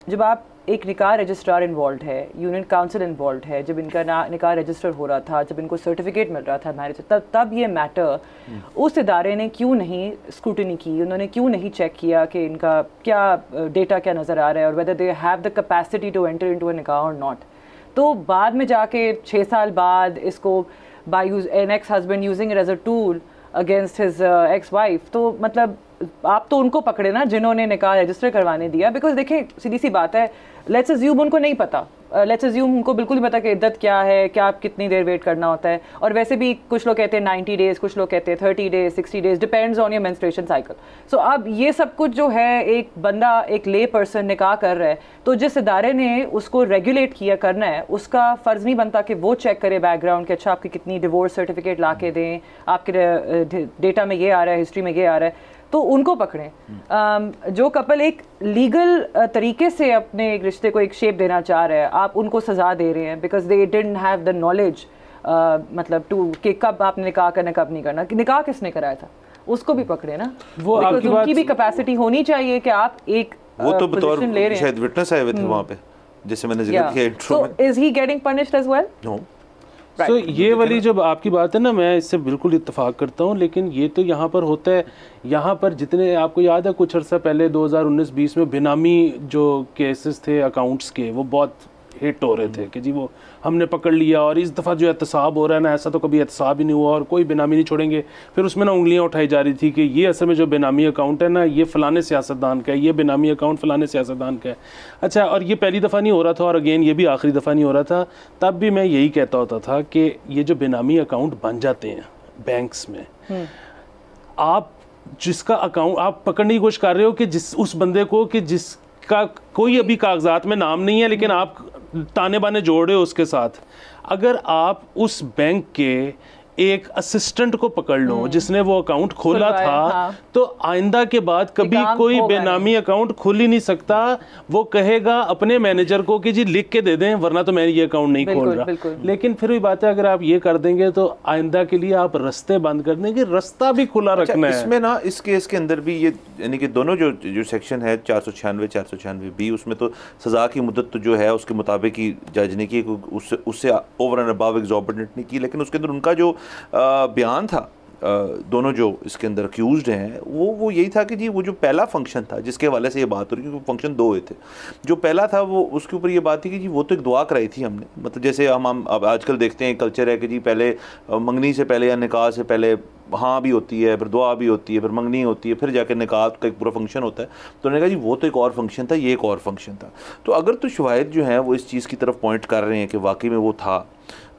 जब आप एक निकाह रजिस्ट्रार इन्वॉल्व है, यूनियन काउंसिल इन्वॉल्व है, जब इनका निकाह रजिस्टर हो रहा था, जब इनको सर्टिफिकेट मिल रहा था मैरिज, तब ये मैटर उस इदारे ने क्यों नहीं स्क्रूटनी की, उन्होंने क्यों नहीं चेक किया कि इनका क्या डेटा क्या नज़र आ रहा है और whether they have the capacity to enter into a nikah or not. तो बाद में जाके 6 साल बाद इसको by an ex husband using it as a tool against his ex wife, तो मतलब आप तो उनको पकड़े ना जिन्होंने निकाह रजिस्टर करवाने दिया। बिकॉज देखें, सीधी सी बात है, लेट्स अज्यूम उनको नहीं पता, लेट्स अज्यूम उनको बिल्कुल नहीं पता कि इद्दत क्या है, क्या आप कितनी देर वेट करना होता है। और वैसे भी कुछ लोग कहते हैं 90 डेज़, कुछ लोग कहते हैं 30 days, 60 days, depends on your menstruation cycle. So अब ये सब कुछ जो है, एक बंदा, एक ले पर्सन निकाह कर रहा है, तो जिस इदारे ने उसको रेगुलेट किया करना है, उसका फ़र्ज़ नहीं बनता कि वो चेक करे बैकग्राउंड कि अच्छा आपकी कितनी डिवोर्स सर्टिफिकेट ला के दें, आपके डेटा में ये आ रहा है, हिस्ट्री में ये आ रहा है, तो उनको पकड़ें। जो कपल एक लीगल तरीके से अपने एक रिश्ते को एक शेप देना चाह रहे हैं, आप उनको सज़ा दे रहे हैं because they didn't have the knowledge, मतलब टू कि कब आपने निकाह करना कब नहीं करना। निकाह किसने कराया था, उसको भी पकड़े ना, वो उनकी भी कैपेसिटी होनी चाहिए कि आप एक वो तो बतौर ले रहे हैं। शायद विटनेस आए हुए थे वहाँ पे, जैसे मैंने जिक्र किया इंट्रो में। So is he getting punished as well? No. तो ये वाली जब आपकी बात है ना, मैं इससे बिल्कुल इत्तेफाक करता हूँ, लेकिन ये तो यहाँ पर होता है, यहाँ पर जितने आपको याद है कुछ अर्सा पहले 2019-20 में बेनामी जो केसेस थे अकाउंट्स के, वो बहुत हिट हो रहे थे कि जी वो हमने पकड़ लिया, और इस दफ़ा जो एहतसाब हो रहा है ना, ऐसा तो कभी एहतसाब ही नहीं हुआ और कोई बेनामी नहीं छोड़ेंगे। फिर उसमें ना उंगलियां उठाई जा रही थी कि ये असल में जो बेनामी अकाउंट है ना, ये फ़लाने सियासतदान का है, ये बेनामी अकाउंट फ़लाने सियासतदान का है। अच्छा, और ये पहली दफ़ा नहीं हो रहा था, और अगेन ये भी आखिरी दफ़ा नहीं हो रहा था। तब भी मैं यही कहता होता था कि ये जो बेनामी अकाउंट बन जाते हैं बैंक्स में, आप जिसका अकाउंट आप पकड़ने की कोशिश कर रहे हो कि जिस उस बंदे को कि जिसका कोई अभी कागजात में नाम नहीं है, लेकिन आप ताने बाने जोड़ रहे हो उसके साथ, अगर आप उस बैंक के एक असिस्टेंट को पकड़ लो जिसने वो अकाउंट खोला था, हाँ। तो आइंदा के बाद कभी कोई बेनामी अकाउंट खोल ही नहीं सकता। वो कहेगा अपने मैनेजर को कि जी लिख के दे दें, वरना तो मैं ये अकाउंट नहीं खोल रहा। लेकिन फिर भी बात है, अगर आप ये कर देंगे तो आइंदा के लिए आप रास्ते बंद कर देंगे, रास्ता भी खुला रखना है। इसमें ना इस केस के अंदर भी ये, यानी कि दोनों जो सेक्शन है 496-496 भी, उसमें तो सज़ा की मुद्दत तो जो है उसके मुताबिक ही जज ने की, उससे ओवर एंड अबव एग्जॉर्बिटेंट नहीं की। लेकिन उसके अंदर उनका जो बयान था, दोनों जो इसके अंदर अक्यूज्ड हैं, वो यही था कि जी वो जो पहला फंक्शन था जिसके हवाले से ये बात हो रही है, क्योंकि फंक्शन 2 हुए थे। जो पहला था वो उसके ऊपर ये बात थी कि जी वो तो एक दुआ कराई थी हमने, मतलब जैसे हम अब आजकल देखते हैं कल्चर है कि जी पहले मंगनी से पहले या निकाह से पहले हाँ भी होती है, फिर दुआ भी होती है, फिर मंगनी होती है, फिर जाकर निकाह का एक पूरा फंक्शन होता है। तो उन्होंने कहा जी वो तो एक और फंक्शन था, ये एक और फंक्शन था। तो अगर तो शवाहिद जो हैं वो इस चीज़ की तरफ पॉइंट कर रहे हैं कि वाकई में वो था,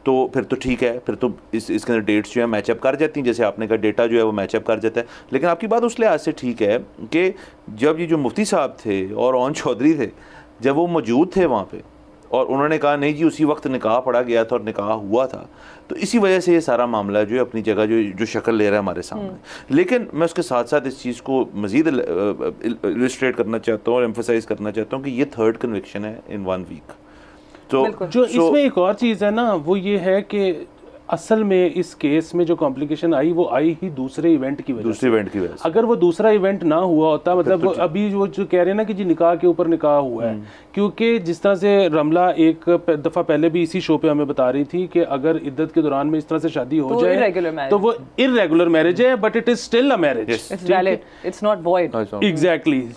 तो फिर तो ठीक है, फिर तो इसके अंदर डेट्स जो है मैचअप कर जाती हैं, जैसे आपने कहा डेटा जो है वो मैचअप कर जाता है। लेकिन आपकी बात उस लिहाज से ठीक है कि जब ये जो मुफ्ती साहब थे और ओन चौधरी थे, जब वो मौजूद थे वहाँ पे और उन्होंने कहा नहीं जी उसी वक्त निकाह पढ़ा गया था और निकाह हुआ था, तो इसी वजह से ये सारा मामला जो है अपनी जगह जो शक्ल ले रहा है हमारे सामने। लेकिन मैं उसके साथ साथ इस चीज़ को मज़ीद इलस्ट्रेट करना चाहता हूँ और एम्फोसाइज करना चाहता हूँ कि ये थर्ड कन्विक्शन है इन 1 वीक। तो जो इसमें एक और चीज़ है ना, वो ये है कि असल में इस केस में जो कॉम्प्लिकेशन आई, वो आई ही दूसरे इवेंट की वजह से। अगर वो दूसरा इवेंट ना हुआ होता, मतलब अभी वो जो कह रहे हैं ना कि जी निकाह के ऊपर निकाह हुआ है, क्योंकि जिस तरह से रमला एक दफ़ा पहले भी इसी शो पे हमें बता रही थी कि अगर इद्दत के दौरान में इस तरह से शादी हो जाए तो वो इर्रेगुलर मैरिज है, but it is still a marriage, it's not void. Exactly,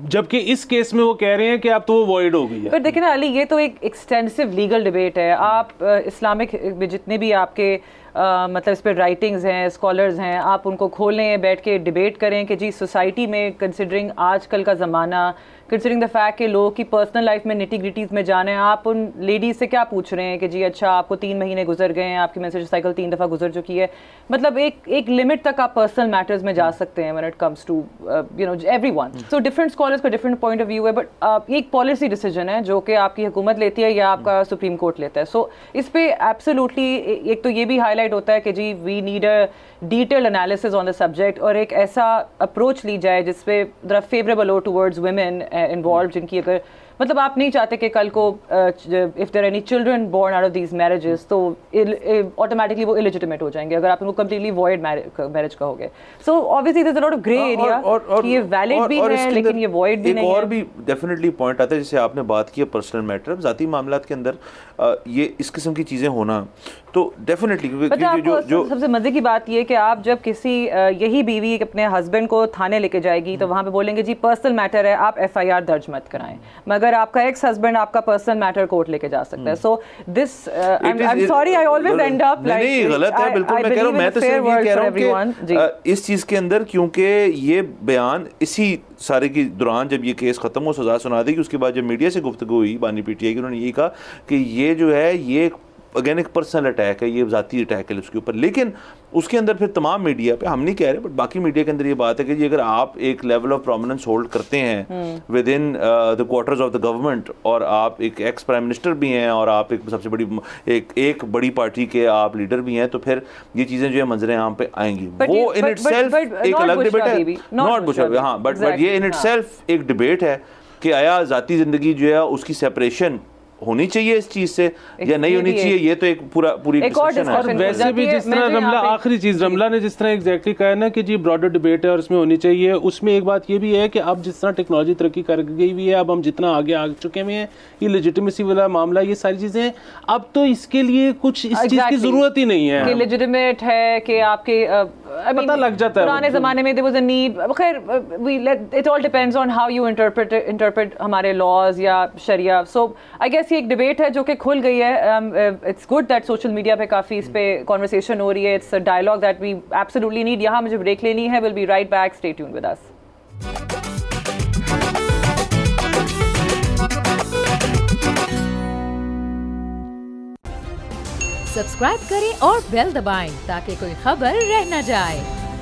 जबकि इस केस में वो कह रहे हैं कि अब तो वो वॉइड हो गई है। पर देखिए ना अली, ये तो एक एक्सटेंसिव लीगल डिबेट है। आप इस्लामिक जितने भी आपके मतलब इस पर राइटिंग्स हैं, स्कॉलर्स हैं, आप उनको खोलें, बैठ के डिबेट करें कि जी सोसाइटी में कंसिडरिंग आजकल का ज़माना, कंसिडरिंग द फैक्ट कि लोगों की पर्सनल लाइफ में निटी ग्रिटीज़ में जाना है, आप उन लेडीज़ से क्या पूछ रहे हैं कि जी अच्छा आपको 3 महीने गुजर गए हैं, आपकी मेंस्ट्रुअल साइकिल 3 दफ़ा गुजर चुकी है। मतलब एक लिमिट तक आप पर्सनल मैटर्स में जा सकते हैं when it comes to you know everyone. So different scholars का डिफरेंट पॉइंट ऑफ व्यू है, बट एक पॉलिसी डिसीजन है जो कि आपकी हुकूमत लेती है या आपका सुप्रीम कोर्ट लेता है। सो इस पर एब्सोल्युटली एक तो ये भी हाईलाइट होता है कि जी we need a detailed analysis on the subject, और एक ऐसा अप्रोच ली जाए जिसपे फेवरेबल हो टुवर्ड्स वुमेन इन्वॉल्व, जिनकी अगर मतलब आप नहीं चाहते कि कल को if there any children born out of these marriages तो ऑटोमेटिकली वो इलेजिटिमेट हो जाएंगे अगर आप उनको कंप्लीटली वॉइड मैरिज कहोगे. So obviously there is a lot of grey area कि ये वैलिड भी है लेकिन ये वॉइड भी नहीं है. और भी डेफिनेटली पॉइंट आता है, जैसे आपने बात की पर्सनल मैटर, जाती मामलात के अंदर ये इस किस्म की चीज़ें होना तो डेफिनेटली जो सबसे मजे की बात ये कि आप जब किसी यही बीवी अपने हस्बैंड को थाने लेके जाएगी तो वहाँ पे बोलेंगे जी पर्सनल मैटर है, आप FIR दर्ज मत कराएं, मगर आपका एक्स हस्बैंड आपका पर्सनल मैटर कोर्ट लेके जा सकता है. So this I am sorry I always and up like नहीं, गलत है बिल्कुल. मैं कह रहा हूँ, मैं तो सिर्फ ये कह रहा हूँ कि इस चीज़ के अंदर क्योंकि ये बयान इसी सारे के दौरान जब ये केस ख़त्म हो, सज़ा सुना दी, कि उसके बाद जब मीडिया से गुफ्तगू हुई बानी PTI की, उन्होंने यही कहा कि ये जो है ये अगेन एक पर्सनल अटैक है, ये ज़ाती अटैक है उसके ऊपर. लेकिन उसके अंदर फिर तमाम मीडिया पे, हम नहीं कह रहे बट बाकी मीडिया के अंदर ये बात है कि अगर आप एक लेवल ऑफ प्रोमिनेंस होल्ड करते हैं with in the quarters of the government, और आप एक एक्स प्राइम मिनिस्टर भी हैं और आप एक सबसे बड़ी एक बड़ी पार्टी के आप लीडर भी हैं, तो फिर ये चीज़ें जो है मंजर आम पे आएंगी. वो इन इटसेल्फ एक अलग डिबेट है, नॉट बुशरा, हाँ, बट ये इन इटसेल्फ एक डिबेट है कि आया ज़ाती ज़िंदगी जो है उसकी सेपरेशन होनी चाहिए इस चीज से या नहीं होनी चाहिए. ये तो एक पूरी डिस्कशन है. और वैसे भी जिस तरह रमला, आखिरी चीज रमला ने जिस तरह एग्जैक्टली कहा ना कि जी ब्रॉडर डिबेट है और इसमें होनी चाहिए, उसमें एक बात ये भी है कि अब जिस तरह टेक्नोलॉजी तरक्की कर गई हुई है, अब हम जितना आगे आ चुके हुए हैं, ये लेजिटिमेसी वाला मामला, ये सारी चीजें, अब तो इसके लिए कुछ इस चीज की जरूरत ही नहीं है. लेजिटिमेट है कि आपके पता लग जाता है. पुराने जमाने में देयर वाज अ नीड, खैर it all depends on how you interpret हमारे लॉज या शरिया. सो आई गेस ये एक डिबेट है जो कि खुल गई है. It's good that social media पे काफ़ी इस पे कॉन्वर्सेशन हो रही है. It's a dialogue that we absolutely need. यहाँ मुझे ब्रेक लेनी है. Will be right back. Stay tuned with us. Subscribe करें और बेल दबाएं ताकि कोई खबर रह न जाए.